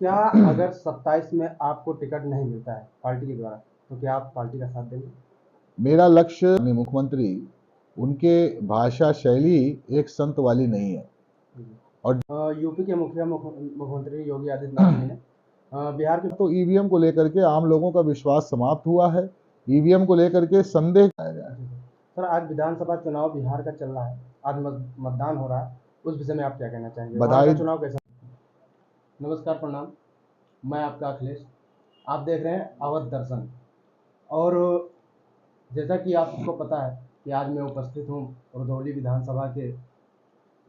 क्या अगर 27 में आपको टिकट नहीं मिलता है पार्टी के द्वारा, तो क्या आप पार्टी का साथ देंगे? मेरा लक्ष्य माननीय मुख्यमंत्री, उनके भाषा शैली एक संत वाली नहीं है। और यूपी के मुख्यमंत्री योगी आदित्यनाथ जी ने बिहार के तो ईवीएम को लेकर के आम लोगों का विश्वास समाप्त हुआ है। ईवीएम को लेकर के संदेह आया है। सर, आज विधानसभा चुनाव बिहार का चल रहा है, आज मतदान हो रहा है, उस विषय में आप क्या कहना चाहेंगे? वहाँ का बधाई। चुनाव कैसा? नमस्कार, प्रणाम। मैं आपका अखिलेश। आप देख रहे हैं अवध दर्शन। और जैसा कि आपको पता है कि आज मैं उपस्थित हूँ रुधौली विधानसभा के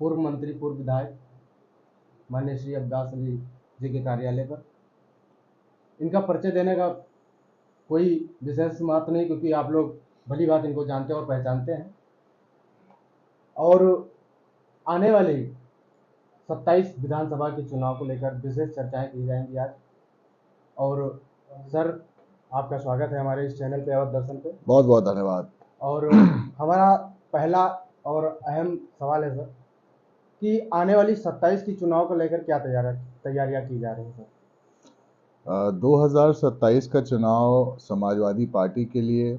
पूर्व मंत्री, पूर्व विधायक माननीय श्री अब्बास अली जी के कार्यालय पर। इनका परिचय देने का कोई विशेष महत्व नहीं, क्योंकि आप लोग भली बात इनको जानते और पहचानते हैं। और आने वाले 27 विधानसभा के चुनाव को लेकर विशेष चर्चाएं की जाएंगी आज। और सर, आपका स्वागत है हमारे इस चैनल पे, अवध दर्शन पे। बहुत बहुत धन्यवाद। और हमारा पहला और अहम सवाल है सर कि आने वाली 27 की चुनाव को लेकर क्या तैयारियां की जा रही हैं सर? 2027 का चुनाव समाजवादी पार्टी के लिए,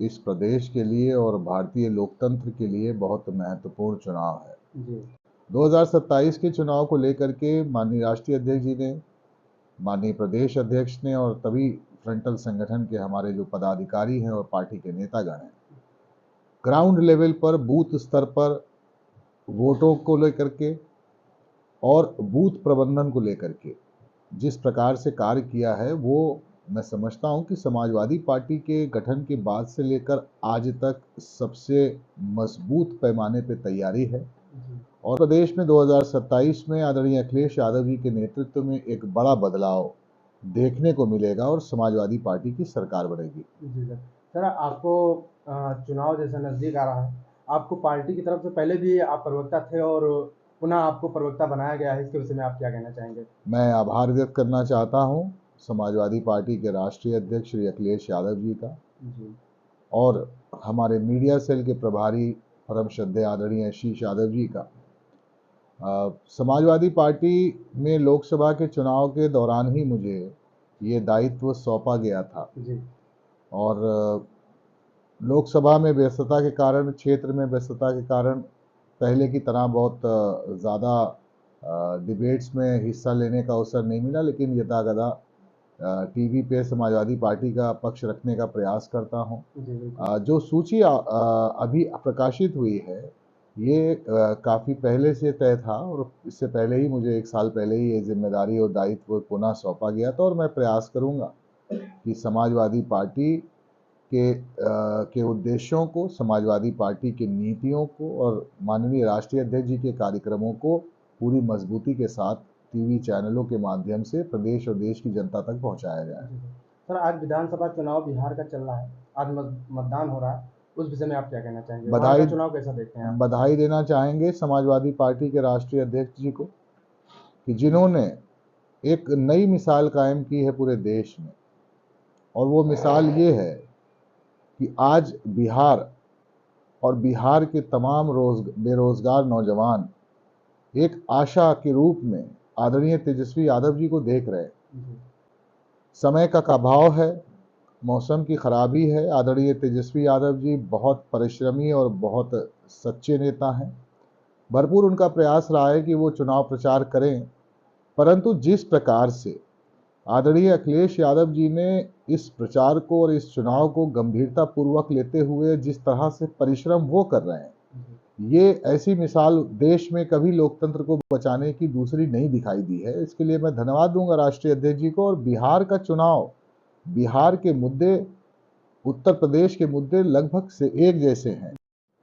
इस प्रदेश के लिए और भारतीय लोकतंत्र के लिए बहुत महत्वपूर्ण चुनाव है जी। 2027 के चुनाव को लेकर के माननीय राष्ट्रीय अध्यक्ष जी ने, माननीय प्रदेश अध्यक्ष ने और तभी फ्रंटल संगठन के हमारे जो पदाधिकारी हैं और पार्टी के नेतागण हैं, ग्राउंड लेवल पर बूथ स्तर पर वोटों को लेकर के और बूथ प्रबंधन को लेकर के जिस प्रकार से कार्य किया है, वो मैं समझता हूं कि समाजवादी पार्टी के गठन के बाद से लेकर आज तक सबसे मजबूत पैमाने पर तैयारी है। और प्रदेश में 2027 में आदरणीय अखिलेश यादव जी के नेतृत्व में एक बड़ा बदलाव देखने को मिलेगा और समाजवादी पार्टी की सरकार बनेगी। जी सर। सर, आपको चुनाव जैसा नज़दीक आ रहा है, आपको पार्टी की तरफ से पहले भी आप प्रवक्ता थे और पुनः आपको प्रवक्ता बनाया गया है, इसके विषय में आप क्या कहना चाहेंगे? मैं आभार व्यक्त करना चाहता हूं समाजवादी पार्टी के राष्ट्रीय अध्यक्ष श्री अखिलेश यादव जी का जी। और हमारे मीडिया सेल के प्रभारी परम श्रद्धेय आदरणीय आशीष यादव जी का। समाजवादी पार्टी में लोकसभा के चुनाव के दौरान ही मुझे ये दायित्व सौंपा गया था जी। और लोकसभा में व्यस्तता के कारण, क्षेत्र में व्यस्तता के कारण पहले की तरह बहुत ज़्यादा डिबेट्स में हिस्सा लेने का अवसर नहीं मिला, लेकिन यथाकथा टीवी पे समाजवादी पार्टी का पक्ष रखने का प्रयास करता हूँ। जो सूची अभी प्रकाशित हुई है, ये काफ़ी पहले से तय था और इससे पहले ही मुझे 1 साल पहले ही ये जिम्मेदारी और दायित्व पुनः सौंपा गया था और मैं प्रयास करूँगा कि समाजवादी पार्टी के उद्देश्यों को, समाजवादी पार्टी की नीतियों को और माननीय राष्ट्रीय अध्यक्ष जी के कार्यक्रमों को पूरी मजबूती के साथ टीवी चैनलों के माध्यम से प्रदेश और देश की जनता तक पहुंचाया जाए। सर, आज विधानसभा चुनाव बिहार का चल रहा है, आज मतदान हो रहा है, उस विषय में आप क्या कहना चाहेंगे? वहाँ का चुनाव कैसा देखते हैं आप? बधाई देना चाहेंगे समाजवादी पार्टी के राष्ट्रीय अध्यक्ष जी को कि जिन्होंने एक नई मिसाल कायम की है पूरे देश में, और वो मिसाल ये है कि आज बिहार और बिहार के तमाम बेरोजगार नौजवान एक आशा के रूप में आदरणीय तेजस्वी यादव जी को देख रहे हैं। समय का अभाव है, मौसम की खराबी है। आदरणीय तेजस्वी यादव जी बहुत परिश्रमी और बहुत सच्चे नेता हैं। भरपूर उनका प्रयास रहा है कि वो चुनाव प्रचार करें, परंतु जिस प्रकार से आदरणीय अखिलेश यादव जी ने इस प्रचार को और इस चुनाव को गंभीरता पूर्वक लेते हुए जिस तरह से परिश्रम वो कर रहे हैं, ये ऐसी मिसाल देश में कभी लोकतंत्र को बचाने की दूसरी नहीं दिखाई दी है। इसके लिए मैं धन्यवाद दूंगा राष्ट्रीय अध्यक्ष जी को। और बिहार का चुनाव, बिहार के मुद्दे उत्तर प्रदेश के मुद्दे लगभग से एक जैसे हैं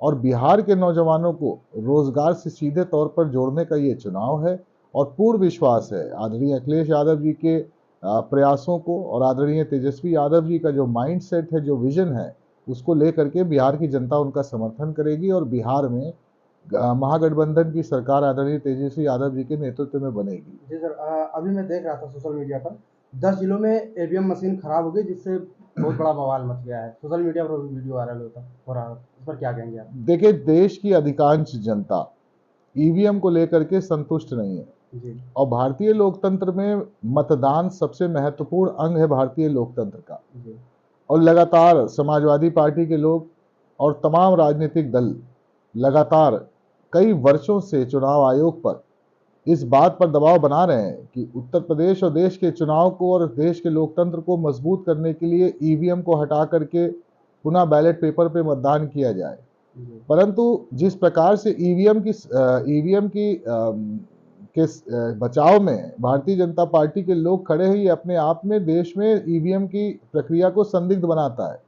और बिहार के नौजवानों को रोजगार से सीधे तौर पर जोड़ने का ये चुनाव है। और पूर्ण विश्वास है आदरणीय अखिलेश यादव जी के प्रयासों को और आदरणीय तेजस्वी यादव जी का जो माइंड सेट है, जो विजन है, उसको लेकर के बिहार की जनता उनका समर्थन करेगी और बिहार में महागठबंधन की सरकार आदरणीय तेजस्वी यादव जी के नेतृत्व में बनेगी। जी सर, अभी मैं देख रहा था सोशल मीडिया पर 10 जिलों में ईवीएम मशीन खराब हो गई, जिससे बहुत बड़ा बवाल मच गया है। सोशल मीडिया पर वीडियो वायरल हो रहा है, इस पर क्या कहेंगे आप? देखिए, देश की अधिकांश जनता ईवीएम को लेकर के संतुष्ट नहीं है। जी और भारतीय लोकतंत्र में मतदान सबसे महत्वपूर्ण अंग है भारतीय लोकतंत्र का। जी और लगातार समाजवादी पार्टी के लोग और तमाम राजनीतिक दल लगातार कई वर्षों से चुनाव आयोग पर इस बात पर दबाव बना रहे हैं कि उत्तर प्रदेश और देश के चुनाव को और देश के लोकतंत्र को मजबूत करने के लिए ईवीएम को हटा करके पुनः बैलेट पेपर पे मतदान किया जाए। जी परंतु जिस प्रकार से ईवीएम की के बचाव में भारतीय जनता पार्टी के लोग खड़े हैं, ये अपने आप में देश में ईवीएम की प्रक्रिया को संदिग्ध बनाता है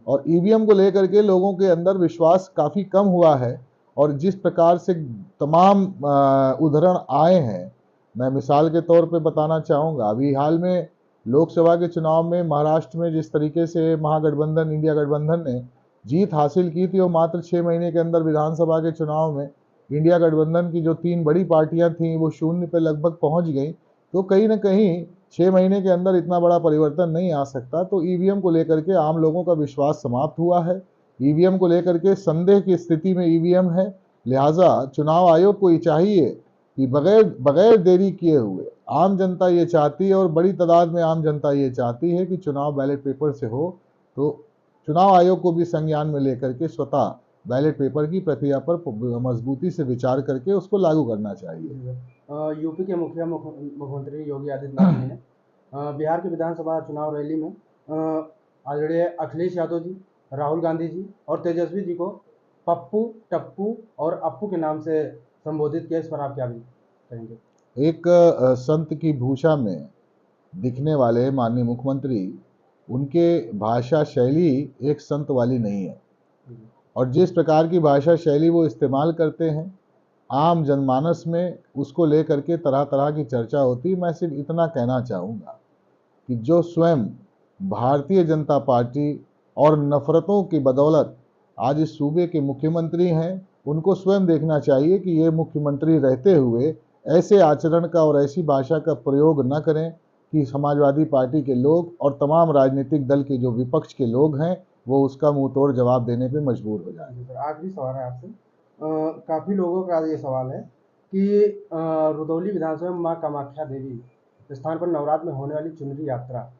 और ईवीएम को लेकर के लोगों के अंदर विश्वास काफ़ी कम हुआ है। और जिस प्रकार से तमाम उदाहरण आए हैं, मैं मिसाल के तौर पे बताना चाहूँगा, अभी हाल में लोकसभा के चुनाव में महाराष्ट्र में जिस तरीके से महागठबंधन इंडिया गठबंधन ने जीत हासिल की थी और मात्र 6 महीने के अंदर विधानसभा के चुनाव में इंडिया गठबंधन की जो 3 बड़ी पार्टियां थीं वो शून्य पे लगभग पहुंच गई। तो कहीं ना कहीं 6 महीने के अंदर इतना बड़ा परिवर्तन नहीं आ सकता। तो ईवीएम को लेकर के आम लोगों का विश्वास समाप्त हुआ है। ईवीएम को लेकर के संदेह की स्थिति में ईवीएम है। लिहाजा चुनाव आयोग को ये चाहिए कि बगैर बगैर देरी किए हुए, आम जनता ये चाहती है और बड़ी तादाद में आम जनता ये चाहती है कि चुनाव बैलेट पेपर से हो, तो चुनाव आयोग को भी संज्ञान में लेकर के स्वतः बैलेट पेपर की प्रक्रिया पर मजबूती से विचार करके उसको लागू करना चाहिए। यूपी के मुख्यमंत्री योगी आदित्यनाथ जी ने बिहार के विधानसभा चुनाव रैली में आदरणीय अखिलेश यादव जी, राहुल गांधी जी और तेजस्वी जी को पप्पू, टप्पू और अप्पू के नाम से संबोधित किया। इस पर आप क्या भी कहेंगे? एक संत की भूषा में दिखने वाले माननीय मुख्यमंत्री, उनके भाषा शैली एक संत वाली नहीं है और जिस प्रकार की भाषा शैली वो इस्तेमाल करते हैं आम जनमानस में उसको लेकर के तरह तरह की चर्चा होती। मैं सिर्फ इतना कहना चाहूँगा कि जो स्वयं भारतीय जनता पार्टी और नफरतों की बदौलत आज इस सूबे के मुख्यमंत्री हैं, उनको स्वयं देखना चाहिए कि ये मुख्यमंत्री रहते हुए ऐसे आचरण का और ऐसी भाषा का प्रयोग न करें कि समाजवादी पार्टी के लोग और तमाम राजनीतिक दल के जो विपक्ष के लोग हैं वो उसका मुंह तोड़ जवाब देने पे मजबूर हो जाए। जी सर, आखिरी सवाल है आपसे। काफ़ी लोगों का ये सवाल है कि रुदौली विधानसभा में माँ कामाख्या देवी स्थान पर नवरात्र में होने वाली चुनरी यात्रा,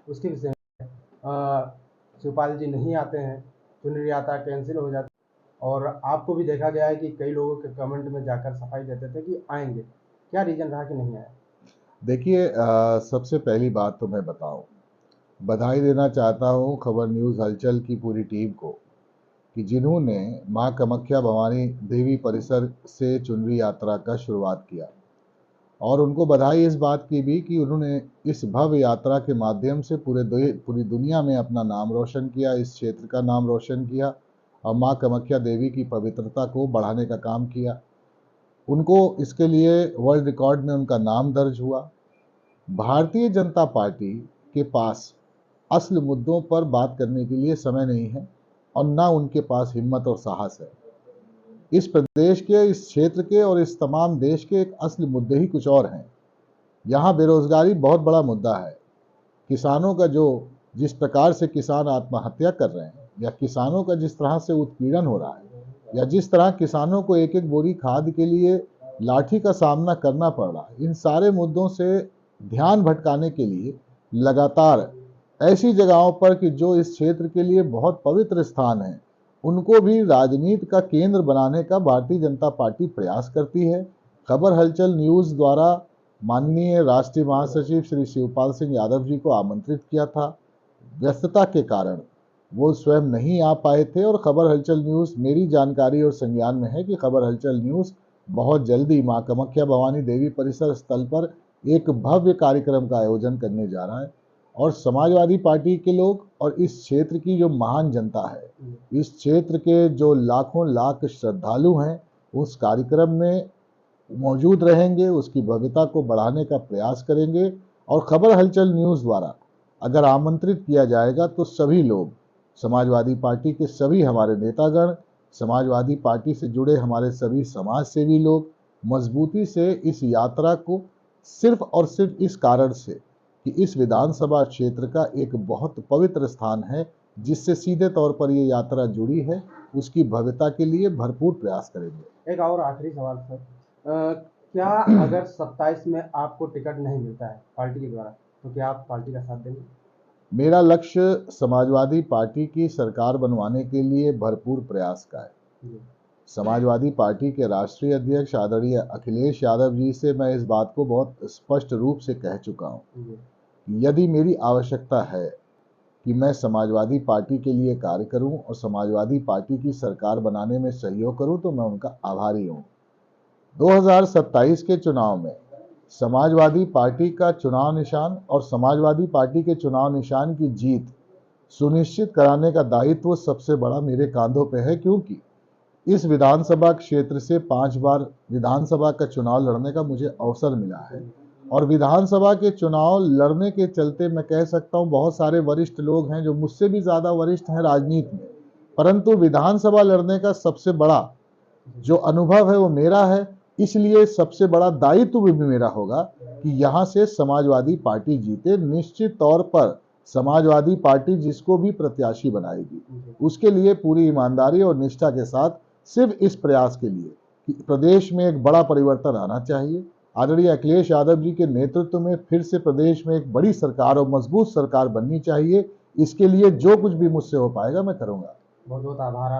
उसके विषय में शिवपाल जी नहीं आते हैं, चुनरी यात्रा कैंसिल हो जाती है और आपको भी देखा गया है कि कई लोगों के कमेंट में जाकर सफाई देते थे कि आएंगे। क्या रीज़न रहा कि नहीं आए? देखिए, सबसे पहली बात तो मैं बताऊं, बधाई देना चाहता हूं खबर न्यूज़ हलचल की पूरी टीम को कि जिन्होंने मां कामाख्या भवानी देवी परिसर से चुनरी यात्रा का शुरुआत किया और उनको बधाई इस बात की भी कि उन्होंने इस भव्य यात्रा के माध्यम से पूरी दुनिया में अपना नाम रोशन किया, इस क्षेत्र का नाम रोशन किया और मां कामाख्या देवी की पवित्रता को बढ़ाने का काम किया। उनको इसके लिए वर्ल्ड रिकॉर्ड में उनका नाम दर्ज हुआ। भारतीय जनता पार्टी के पास असल मुद्दों पर बात करने के लिए समय नहीं है और ना उनके पास हिम्मत और साहस है। इस प्रदेश के, इस क्षेत्र के और इस तमाम देश के एक असली मुद्दे ही कुछ और हैं। यहाँ बेरोजगारी बहुत बड़ा मुद्दा है। किसानों का जो जिस प्रकार से किसान आत्महत्या कर रहे हैं या किसानों का जिस तरह से उत्पीड़न हो रहा है या जिस तरह किसानों को एक एक बोरी खाद के लिए लाठी का सामना करना पड़ रहा है, इन सारे मुद्दों से ध्यान भटकाने के लिए लगातार ऐसी जगहों पर कि जो इस क्षेत्र के लिए बहुत पवित्र स्थान है उनको भी राजनीति का केंद्र बनाने का भारतीय जनता पार्टी प्रयास करती है। खबर हलचल न्यूज़ द्वारा माननीय राष्ट्रीय महासचिव श्री शिवपाल सिंह यादव जी को आमंत्रित किया था। व्यस्तता के कारण वो स्वयं नहीं आ पाए थे और खबर हलचल न्यूज़, मेरी जानकारी और संज्ञान में है कि खबर हलचल न्यूज़ बहुत जल्दी मां कामाख्या भवानी देवी परिसर स्थल पर एक भव्य कार्यक्रम का आयोजन करने जा रहा है और समाजवादी पार्टी के लोग और इस क्षेत्र की जो महान जनता है, इस क्षेत्र के जो लाखों लाख श्रद्धालु हैं, उस कार्यक्रम में मौजूद रहेंगे, उसकी भव्यता को बढ़ाने का प्रयास करेंगे और खबर हलचल न्यूज़ द्वारा अगर आमंत्रित किया जाएगा तो सभी लोग, समाजवादी पार्टी के सभी हमारे नेतागण, समाजवादी पार्टी से जुड़े हमारे सभी समाज सेवी लोग मजबूती से इस यात्रा को सिर्फ और सिर्फ इस कारण से कि इस विधानसभा क्षेत्र का एक बहुत पवित्र स्थान है जिससे सीधे तौर पर ये यात्रा जुड़ी है, उसकी भव्यता के लिए भरपूर प्रयास करेंगे। एक और आखिरी सवाल सर, क्या अगर 27 में आपको टिकट नहीं मिलता है पार्टी के द्वारा, तो क्या आप पार्टी का साथ देंगे? मेरा लक्ष्य समाजवादी पार्टी की सरकार बनवाने के लिए भरपूर प्रयास का है। जी। समाजवादी पार्टी के राष्ट्रीय अध्यक्ष आदरणीय अखिलेश यादव जी से मैं इस बात को बहुत स्पष्ट रूप से कह चुका हूँ जी। कि यदि मेरी आवश्यकता है कि मैं समाजवादी पार्टी के लिए कार्य करूं और समाजवादी पार्टी की सरकार बनाने में सहयोग करूं, तो मैं उनका आभारी हूं। 2027 के चुनाव में समाजवादी पार्टी का चुनाव निशान और समाजवादी पार्टी के चुनाव निशान की जीत सुनिश्चित कराने का दायित्व सबसे बड़ा मेरे कांधों पे है, क्योंकि इस विधानसभा क्षेत्र से 5 बार विधानसभा का चुनाव लड़ने का मुझे अवसर मिला है और विधानसभा के चुनाव लड़ने के चलते मैं कह सकता हूं बहुत सारे वरिष्ठ लोग हैं जो मुझसे भी ज़्यादा वरिष्ठ हैं राजनीति में, परंतु विधानसभा लड़ने का सबसे बड़ा जो अनुभव है वो मेरा है। इसलिए सबसे बड़ा दायित्व भी मेरा होगा कि यहाँ से समाजवादी पार्टी जीते। निश्चित तौर पर समाजवादी पार्टी जिसको भी प्रत्याशी बनाएगी उसके लिए पूरी ईमानदारी और निष्ठा के साथ सिर्फ इस प्रयास के लिए कि प्रदेश में एक बड़ा परिवर्तन आना चाहिए, आदरणीय अखिलेश यादव जी के नेतृत्व में फिर से प्रदेश में एक बड़ी सरकार और मजबूत सरकार बननी चाहिए। इसके लिए जो कुछ भी मुझसे हो पाएगा मैं करूंगा। बहुत बहुत आभार।